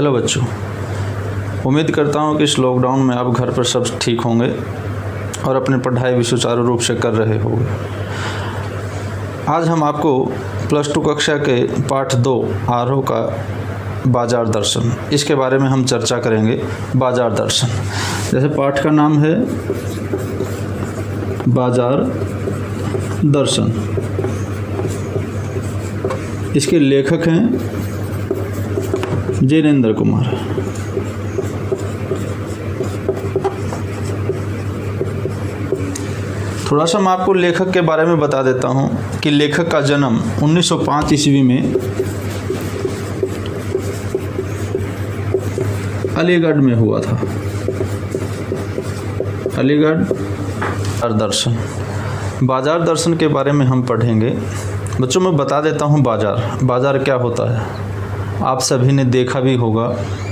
Hello बच्चों, उम्मीद करता हूँ कि इस लॉकडाउन में आप घर पर सब ठीक होंगे और अपनी पढ़ाई भी सुचारू रूप से कर रहे होंगे। आज हम आपको +2 कक्षा के पाठ 2 आरोह का बाजार दर्शन, इसके बारे में हम चर्चा करेंगे। बाजार दर्शन, जैसे पाठ का नाम है बाजार दर्शन, इसके लेखक हैं जिनेंद्र कुमार। थोड़ा सा मैं आपको लेखक के बारे में बता देता हूं कि लेखक का जन्म 1905 ईस्वी में अलीगढ़ में हुआ था। अलीगढ़। दर्शन, बाजार दर्शन के बारे में हम पढ़ेंगे। बच्चों, मैं बता देता हूं बाजार क्या होता है। आप सभी ने देखा भी होगा,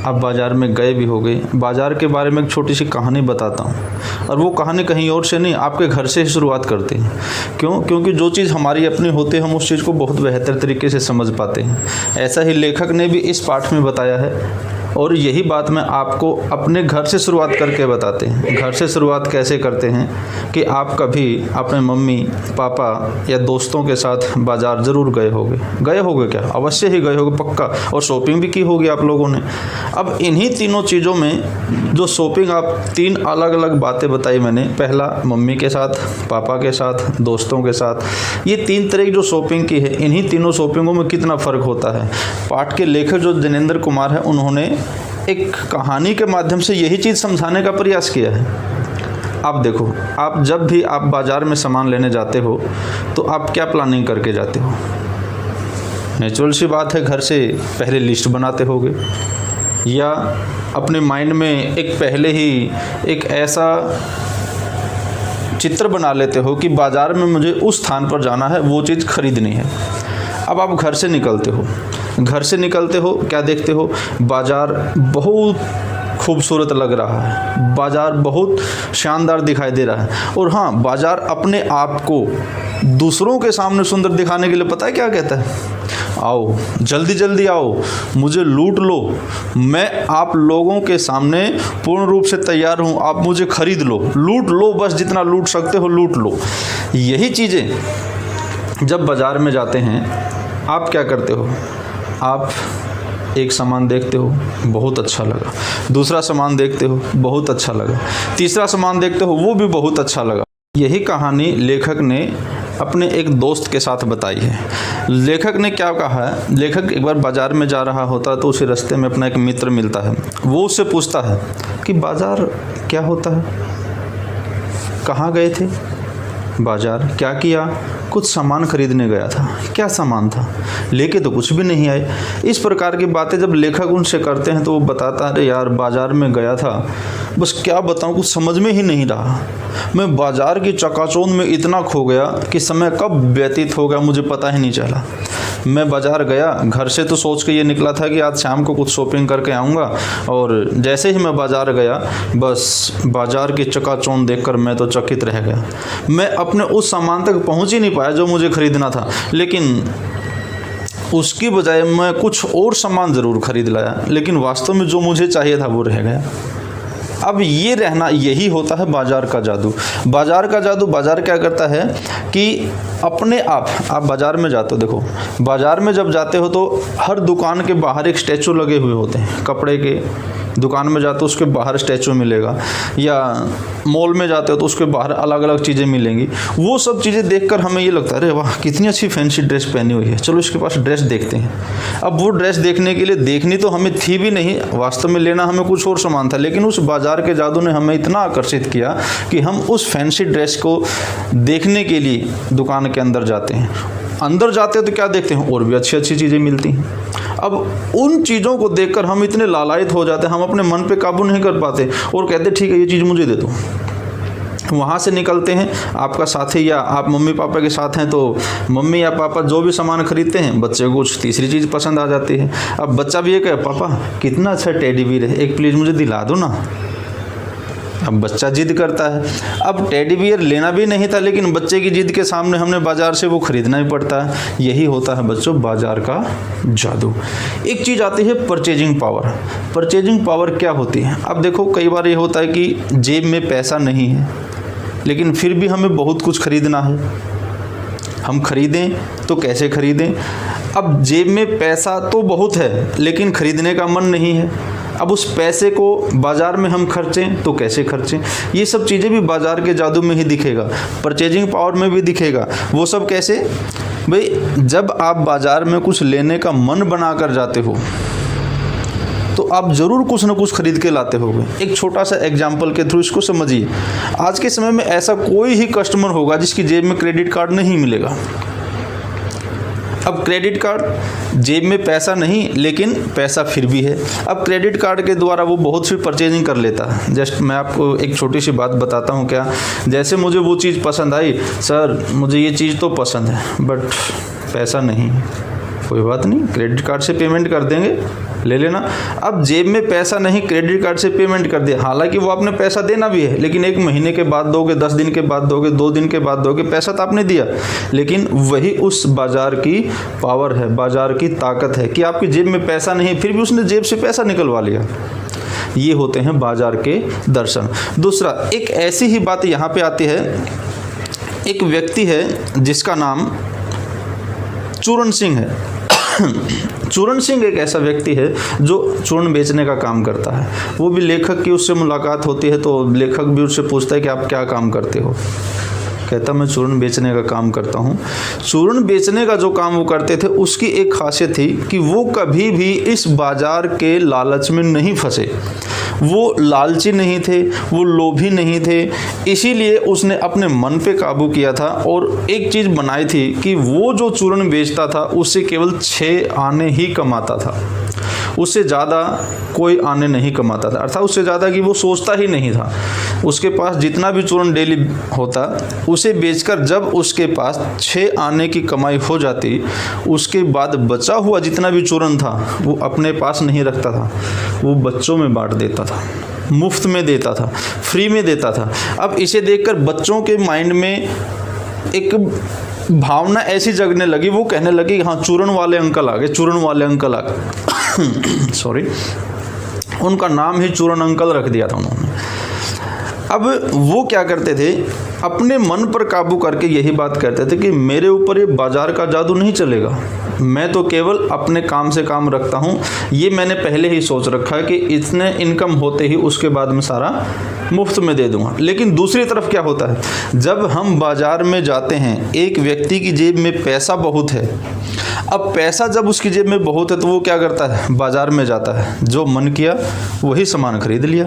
आप बाज़ार में गए भी होंगे। बाज़ार के बारे में एक छोटी सी कहानी बताता हूँ, और वो कहानी कहीं और से नहीं, आपके घर से ही शुरुआत करते हैं। क्योंकि जो चीज़ हमारी अपनी होती है हम उस चीज़ को बहुत बेहतर तरीके से समझ पाते हैं। ऐसा ही लेखक ने भी इस पाठ में बताया है, और यही बात मैं आपको अपने घर से शुरुआत करके बताते हैं। घर से शुरुआत कैसे करते हैं कि आप कभी अपने मम्मी पापा या दोस्तों के साथ बाज़ार ज़रूर गए होंगे क्या? अवश्य ही गए होंगे, पक्का। और शॉपिंग भी की होगी आप लोगों ने। अब इन्हीं तीनों चीज़ों में जो शॉपिंग, आप 3 अलग अलग बातें बताई मैंने। पहला मम्मी के साथ, पापा के साथ, दोस्तों के साथ, ये 3 तरह की जो शॉपिंग की है, इन्हीं तीनों शॉपिंगों में कितना फ़र्क होता है। पाठ के लेखक जो जिनेंद्र कुमार है, उन्होंने एक कहानी के माध्यम से यही चीज़ समझाने का प्रयास किया है। आप देखो, आप जब भी आप बाज़ार में सामान लेने जाते हो तो आप क्या प्लानिंग करके जाते हो? नेचुरल सी बात है, घर से पहले लिस्ट बनाते होगे, या अपने माइंड में पहले ही एक ऐसा चित्र बना लेते हो कि बाज़ार में मुझे उस स्थान पर जाना है, वो चीज़ खरीदनी है। अब आप घर से निकलते हो, क्या देखते हो? बाज़ार बहुत खूबसूरत लग रहा है, बाज़ार बहुत शानदार दिखाई दे रहा है। और हाँ, बाज़ार अपने आप को दूसरों के सामने सुंदर दिखाने के लिए पता है क्या कहता है? आओ, जल्दी जल्दी आओ, मुझे लूट लो, मैं आप लोगों के सामने पूर्ण रूप से तैयार हूँ, आप मुझे खरीद लो, लूट लो, बस जितना लूट सकते हो लूट लो। यही चीज़ें जब बाज़ार में जाते हैं, आप क्या करते हो? आप एक सामान देखते हो, बहुत अच्छा लगा, दूसरा सामान देखते हो, बहुत अच्छा लगा, तीसरा सामान देखते हो, वो भी बहुत अच्छा लगा। यही कहानी लेखक ने अपने एक दोस्त के साथ बताई है। लेखक ने क्या कहा है? लेखक एक बार बाज़ार में जा रहा होता है तो उसे रास्ते में अपना एक मित्र मिलता है। वो उससे पूछता है कि बाज़ार क्या होता है? कहाँ गए थे? बाज़ार। क्या किया? कुछ सामान खरीदने गया था। क्या सामान था? लेके तो कुछ भी नहीं आए। इस प्रकार की बातें जब लेखक उनसे करते हैं तो वो बताता है, अरे यार, बाज़ार में गया था, बस क्या बताऊँ, कुछ समझ में ही नहीं रहा। मैं बाज़ार की चकाचौंध में इतना खो गया कि समय कब व्यतीत हो गया मुझे पता ही नहीं चला। मैं बाज़ार गया, घर से तो सोच के ये निकला था कि आज शाम को कुछ शॉपिंग करके आऊँगा, और जैसे ही मैं बाज़ार गया, बस बाज़ार की चकाचौंध देखकर मैं तो चकित रह गया। मैं अपने उस सामान तक पहुँच ही नहीं पाया जो मुझे खरीदना था, लेकिन उसकी बजाय मैं कुछ और सामान ज़रूर खरीद लाया, लेकिन वास्तव में जो मुझे चाहिए था वो रह गया। अब ये रहना, यही होता है बाज़ार का जादू। बाज़ार क्या करता है कि अपने आप बाज़ार में जाते हो, देखो, बाज़ार में जब जाते हो तो हर दुकान के बाहर एक स्टैचू लगे हुए होते हैं। कपड़े के दुकान में जाते हो उसके बाहर स्टैचू मिलेगा, या मॉल में जाते हो तो उसके बाहर अलग अलग चीज़ें मिलेंगी। वो सब चीज़ें देखकर हमें ये लगता है, अरे वाह, कितनी अच्छी फैंसी ड्रेस पहनी हुई है, चलो इसके पास ड्रेस देखते हैं। अब वो ड्रेस देखने के लिए देखनी तो हमें थी भी नहीं, वास्तव में लेना हमें कुछ और सामान था, लेकिन उस बाज़ार के जादू ने हमें इतना आकर्षित किया कि हम उस फैंसी ड्रेस को देखने के लिए दुकान के अंदर जाते हैं। अंदर जाते हैं तो क्या देखते हैं? और भी अच्छी अच्छी चीज़ें मिलती हैं। अब उन चीज़ों को देखकर हम इतने लालायित हो जाते हैं, हम अपने मन पे काबू नहीं कर पाते और कहते ठीक है, ये चीज़ मुझे दे दो। वहाँ से निकलते हैं, आपका साथी या आप मम्मी पापा के साथ हैं तो मम्मी या पापा जो भी सामान खरीदते हैं, बच्चे को कुछ तीसरी चीज़ पसंद आ जाती है। अब बच्चा भी ये कहे, पापा कितना अच्छा टेडी बियर है, एक प्लीज़ मुझे दिला दो ना। अब बच्चा जिद करता है। अब टेडी बियर लेना भी नहीं था, लेकिन बच्चे की जिद के सामने हमने बाजार से वो खरीदना ही पड़ता है। यही होता है बच्चों बाजार का जादू। एक चीज़ आती है परचेजिंग पावर। परचेजिंग पावर क्या होती है? अब देखो कई बार ये होता है कि जेब में पैसा नहीं है, लेकिन फिर भी हमें बहुत कुछ खरीदना है। हम खरीदें तो कैसे खरीदें? अब जेब में पैसा तो बहुत है, लेकिन खरीदने का मन नहीं है। अब उस पैसे को बाज़ार में हम खर्चें तो कैसे खर्चें? ये सब चीज़ें भी बाज़ार के जादू में ही दिखेगा, परचेजिंग पावर में भी दिखेगा। वो सब कैसे? भाई जब आप बाज़ार में कुछ लेने का मन बना कर जाते हो तो आप ज़रूर कुछ ना कुछ खरीद के लाते होगे। एक छोटा सा एग्जाम्पल के थ्रू इसको समझिए। आज के समय में ऐसा कोई ही कस्टमर होगा जिसकी जेब में क्रेडिट कार्ड नहीं मिलेगा। अब क्रेडिट कार्ड, जेब में पैसा नहीं लेकिन पैसा फिर भी है। अब क्रेडिट कार्ड के द्वारा वो बहुत सी परचेजिंग कर लेता है। जस्ट मैं आपको एक छोटी सी बात बताता हूँ। क्या? जैसे मुझे वो चीज़ पसंद आई, सर मुझे ये चीज़ तो पसंद है बट पैसा नहीं है। कोई बात नहीं, क्रेडिट कार्ड से पेमेंट कर देंगे, ले लेना। अब जेब में पैसा नहीं, क्रेडिट कार्ड से पेमेंट कर दिया। हालांकि वो आपने पैसा देना भी है, लेकिन 1 महीने के बाद दोगे, 10 दिन के बाद दोगे, 2 दिन के बाद दोगे, पैसा तो आपने दिया। लेकिन वही उस बाजार की पावर है, बाजार की ताकत है कि आपकी जेब में पैसा नहीं, फिर भी उसने जेब से पैसा निकलवा लिया। ये होते हैं बाजार के दर्शन। दूसरा, एक ऐसी ही बात यहाँ पे आती है। एक व्यक्ति है जिसका नाम चूरण सिंह है। चूरण सिंह एक ऐसा व्यक्ति है जो चूर्ण बेचने का काम करता है। वो भी लेखक की उससे मुलाकात होती है तो लेखक भी उससे पूछता है कि आप क्या काम करते हो? कहता मैं चूर्ण बेचने का काम करता हूँ। चूर्ण बेचने का जो काम वो करते थे उसकी एक खासियत थी कि वो कभी भी इस बाजार के लालच में नहीं फंसे। वो लालची नहीं थे, वो लोभी नहीं थे। इसीलिए उसने अपने मन पे काबू किया था और एक चीज़ बनाई थी कि वो जो चूर्ण बेचता था उससे केवल 6 आने ही कमाता था। उससे ज़्यादा कोई आने नहीं कमाता था, अर्थात उससे ज़्यादा कि वो सोचता ही नहीं था। उसके पास जितना भी चूर्ण डेली होता उसे बेचकर जब उसके पास 6 आने की कमाई हो जाती, उसके बाद बचा हुआ जितना भी चूर्ण था वो अपने पास नहीं रखता था, वो बच्चों में बांट देता था, मुफ्त में देता था, फ्री में देता था। अब इसे देखकर बच्चों के माइंड में एक भावना ऐसी जगने लगी, वो कहने लगी हाँ चूर्ण वाले अंकल आ गए, चूर्ण वाले अंकल आ गए। सॉरी, उनका नाम ही चूर्ण अंकल रख दिया था उन्होंने। अब वो क्या करते थे, अपने मन पर काबू करके यही बात कहते थे कि मेरे ऊपर ये बाजार का जादू नहीं चलेगा, मैं तो केवल अपने काम से काम रखता हूँ। ये मैंने पहले ही सोच रखा है कि इतने इनकम होते ही उसके बाद में सारा मुफ्त में दे दूंगा। लेकिन दूसरी तरफ क्या होता है, जब हम बाजार में जाते हैं, एक व्यक्ति की जेब में पैसा बहुत है। अब पैसा जब उसकी जेब में बहुत है तो वो क्या करता है, बाजार में जाता है, जो मन किया वही सामान खरीद लिया।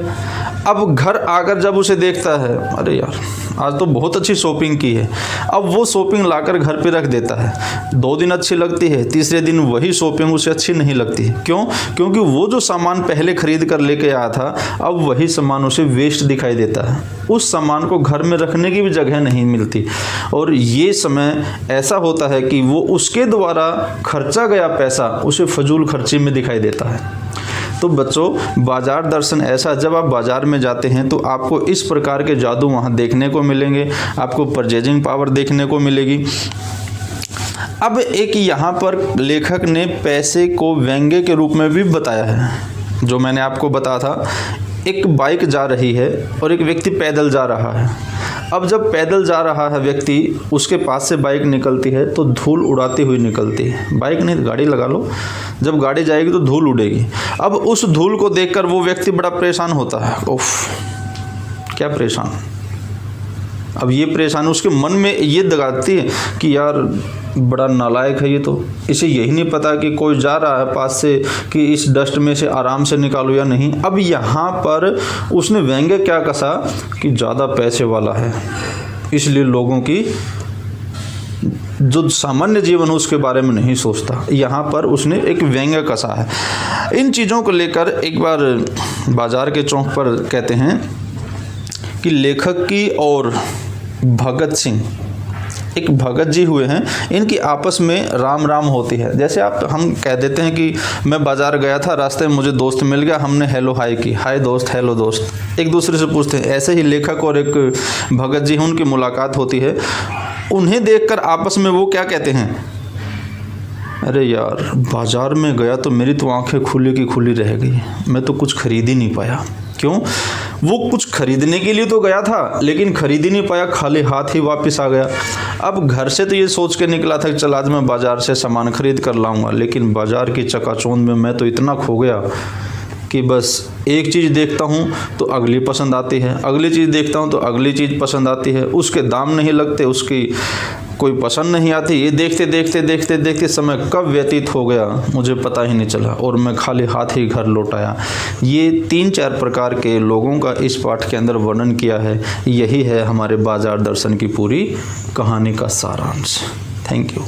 अब घर आकर जब उसे देखता है, अरे यार आज तो बहुत अच्छी शॉपिंग की है, अब वो शॉपिंग लाकर घर पे रख देता है। 2 दिन अच्छी लगती है, तीसरे दिन वही शॉपिंग उसे अच्छी नहीं लगती है। क्यों? क्योंकि वो जो सामान पहले खरीद कर लेके आया था, अब वही सामान उसे वेस्ट दिखाई देता है। उस सामान को घर में रखने की भी जगह नहीं मिलती। और ये समय ऐसा होता है कि वो उसके द्वारा खर्चा गया पैसा उसे फजूल खर्ची में दिखाई देता है। तो बच्चों, बाजार दर्शन ऐसा, जब आप बाजार में जाते हैं तो आपको इस प्रकार के जादू वहाँ देखने को मिलेंगे, आपको परचेजिंग पावर देखने को मिलेगी। अब एक यहाँ पर लेखक ने पैसे को व्यंग्य के रूप में भी बताया है, जो मैंने आपको बताया था। एक बाइक जा रही है और एक व्यक्ति पैदल जा रहा है। अब जब पैदल जा रहा है व्यक्ति, उसके पास से बाइक निकलती है तो धूल उड़ाती हुई निकलती है। बाइक नहीं, गाड़ी लगा लो, जब गाड़ी जाएगी तो धूल उड़ेगी। अब उस धूल को देखकर वो व्यक्ति बड़ा परेशान होता है। उफ, क्या परेशान। अब ये परेशानी उसके मन में ये दगाती है कि यार बड़ा नालायक है ये, तो इसे यही नहीं पता कि कोई जा रहा है पास से कि इस डस्ट में से आराम से निकालो या नहीं। अब यहाँ पर उसने व्यंग्य क्या कसा कि ज़्यादा पैसे वाला है, इसलिए लोगों की जो सामान्य जीवन है उसके बारे में नहीं सोचता। यहाँ पर उसने एक व्यंग्य कसा है। इन चीज़ों को लेकर एक बार बाजार के चौक पर कहते हैं कि लेखक की और भगत सिंह एक भगत जी हुए हैं, इनकी आपस में राम राम होती है। जैसे हम कह देते हैं कि मैं बाज़ार गया था, रास्ते में मुझे दोस्त मिल गया, हमने हेलो हाय की, हाय दोस्त, हेलो दोस्त, एक दूसरे से पूछते हैं। ऐसे ही लेखक और एक भगत जी हैं, उनकी मुलाकात होती है। उन्हें देखकर आपस में वो क्या कहते हैं, अरे यार बाज़ार में गया तो मेरी तो आंखें खुली की खुली रह गई, मैं तो कुछ खरीद ही नहीं पाया। क्यों? वो कुछ खरीदने के लिए तो गया था लेकिन खरीद ही नहीं पाया, खाली हाथ ही वापस आ गया। अब घर से तो ये सोच के निकला था कि चल आज मैं बाज़ार से सामान खरीद कर लाऊंगा, लेकिन बाज़ार की चकाचौंध में मैं तो इतना खो गया कि बस एक चीज़ देखता हूँ तो अगली पसंद आती है, अगली चीज़ देखता हूँ तो अगली चीज़ पसंद आती है, उसके दाम नहीं लगते, उसकी कोई पसंद नहीं आती। ये देखते देखते देखते देखते समय कब व्यतीत हो गया मुझे पता ही नहीं चला और मैं खाली हाथ ही घर लौट आया। ये 3-4 प्रकार के लोगों का इस पाठ के अंदर वर्णन किया है। यही है हमारे बाजार दर्शन की पूरी कहानी का सारांश। Thank you.